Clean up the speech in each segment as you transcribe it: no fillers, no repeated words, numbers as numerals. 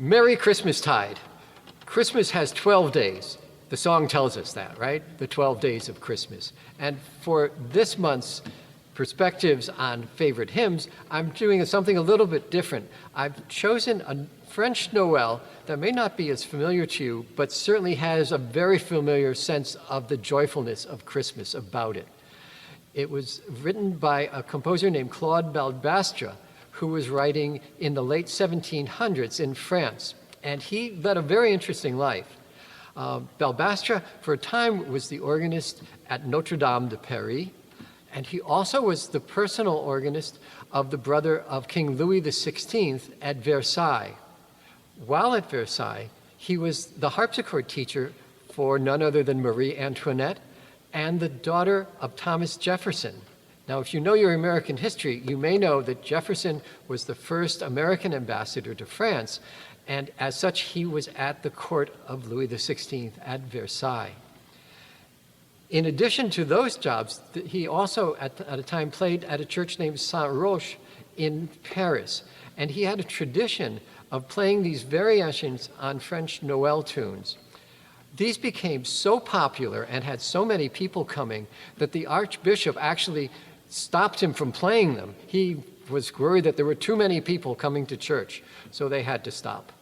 Merry Christmastide. Christmas has 12 days. The song tells us that, right? The 12 days of Christmas. And for this month's perspectives on favorite hymns, I'm doing something a little bit different. I've chosen a French Noel that may not be as familiar to you, but certainly has a very familiar sense of the joyfulness of Christmas about it. It was written by a composer named Claude Balbastre, who was writing in the late 1700s in France. And he led a very interesting life. Balbastre, for a time, was the organist at Notre Dame de Paris, and he also was the personal organist of the brother of King Louis XVI at Versailles. While at Versailles, he was the harpsichord teacher for none other than Marie Antoinette and the daughter of Thomas Jefferson. Now, if you know your American history, you may know that Jefferson was the first American ambassador to France, and as such, he was at the court of Louis XVI at Versailles. In addition to those jobs, he also, at a time, played at a church named Saint-Roch in Paris, and he had a tradition of playing these variations on French Noel tunes. These became so popular and had so many people coming that the Archbishop actually stopped him from playing them. He was worried that there were too many people coming to church, so they had to stop.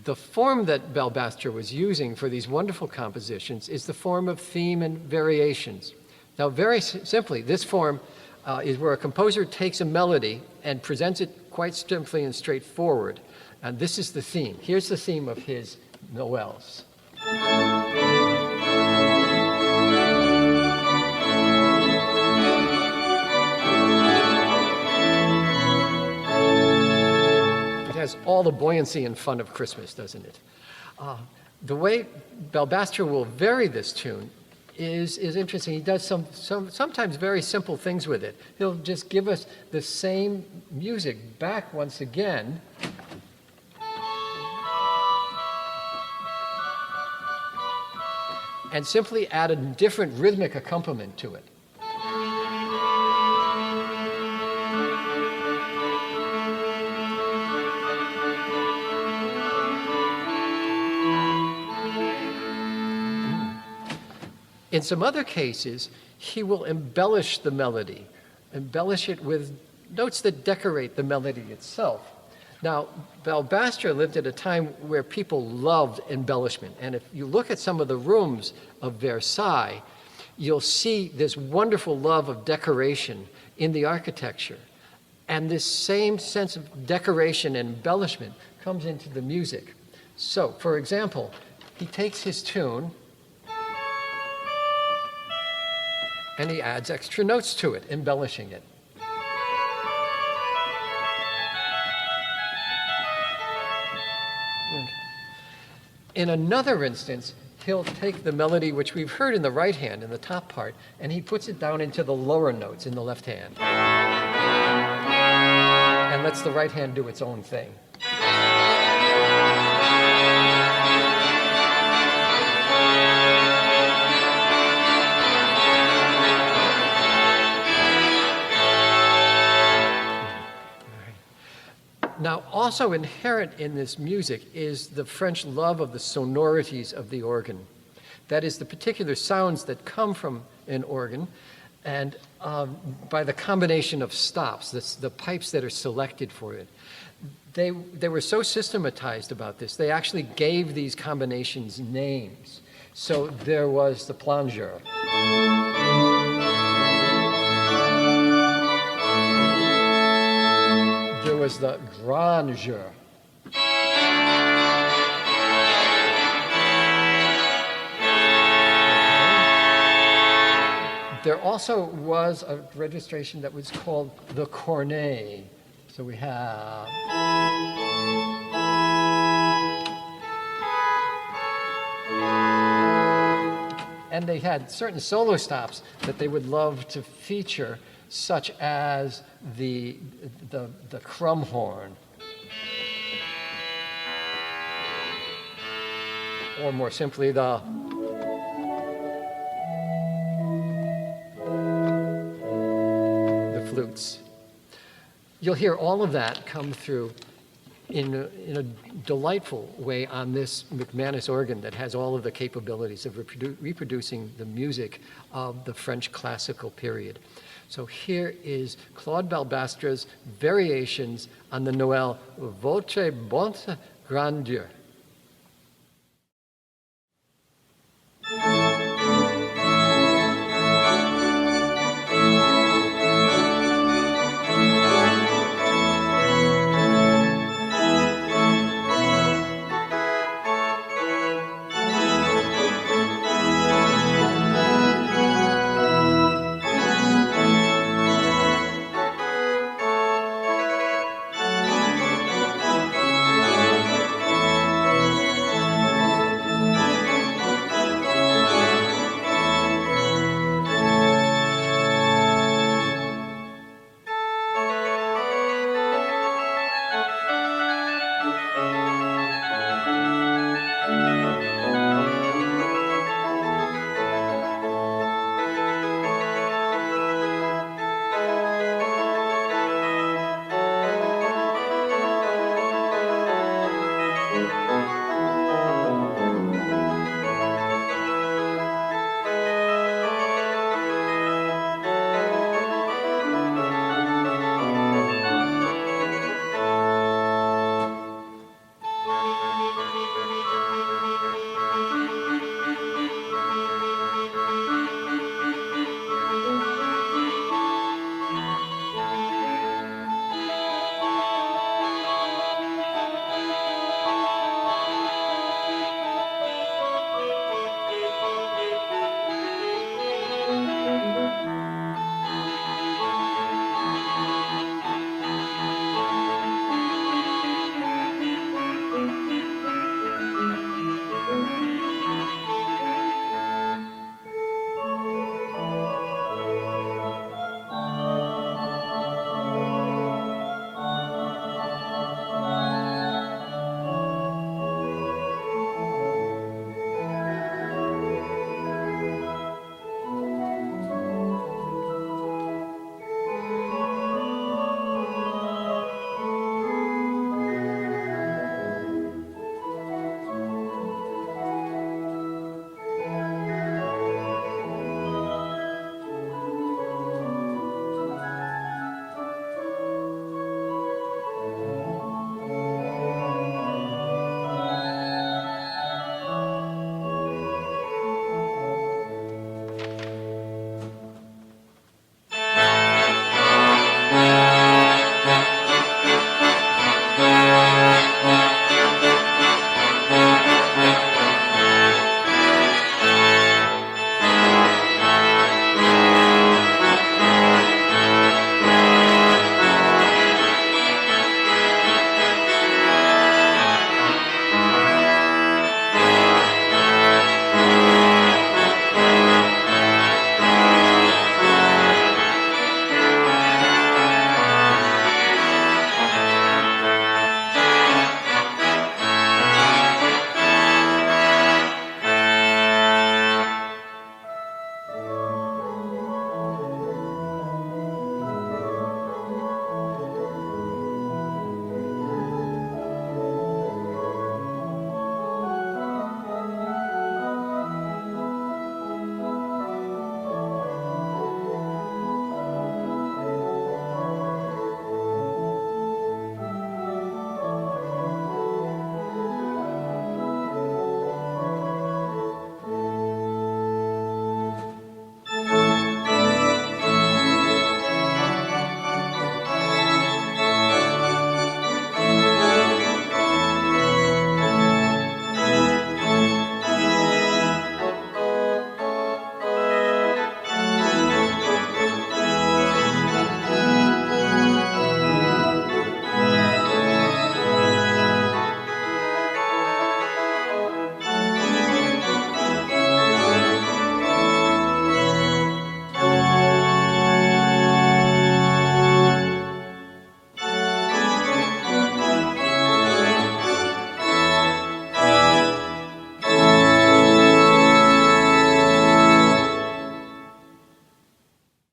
The form that Balbastre was using for these wonderful compositions is the form of theme and variations. Now, very simply, this form is where a composer takes a melody and presents it quite simply and straightforward. And this is the theme. Here's the theme of his Noels. Has all the buoyancy and fun of Christmas, doesn't it? The way Balbastre will vary this tune is interesting. He does sometimes very simple things with it. He'll just give us the same music back once again. And simply add a different rhythmic accompaniment to it. In some other cases, he will embellish the melody, embellish it with notes that decorate the melody itself. Now, Balbastre lived at a time where people loved embellishment, and if you look at some of the rooms of Versailles, you'll see this wonderful love of decoration in the architecture. And this same sense of decoration and embellishment comes into the music. So, for example, he takes his tune, and he adds extra notes to it, embellishing it. In another instance, he'll take the melody which we've heard in the right hand, in the top part, and he puts it down into the lower notes in the left hand. And lets the right hand do its own thing. Now, also inherent in this music is the French love of the sonorities of the organ. That is, the particular sounds that come from an organ, and by the combination of stops, the pipes that are selected for it. They were so systematized about this, they actually gave these combinations names. So there was the plongeur. There was the Grand Dieu. There also was a registration that was called the cornet. So we have... And they had certain solo stops that they would love to feature, such as the crumb horn, or more simply the flutes. You'll hear all of that come through in a delightful way on this McManus organ that has all of the capabilities of reproducing the music of the French classical period. So here is Claude Balbastre's variations on the Noel Votre bonté, Grand Dieu.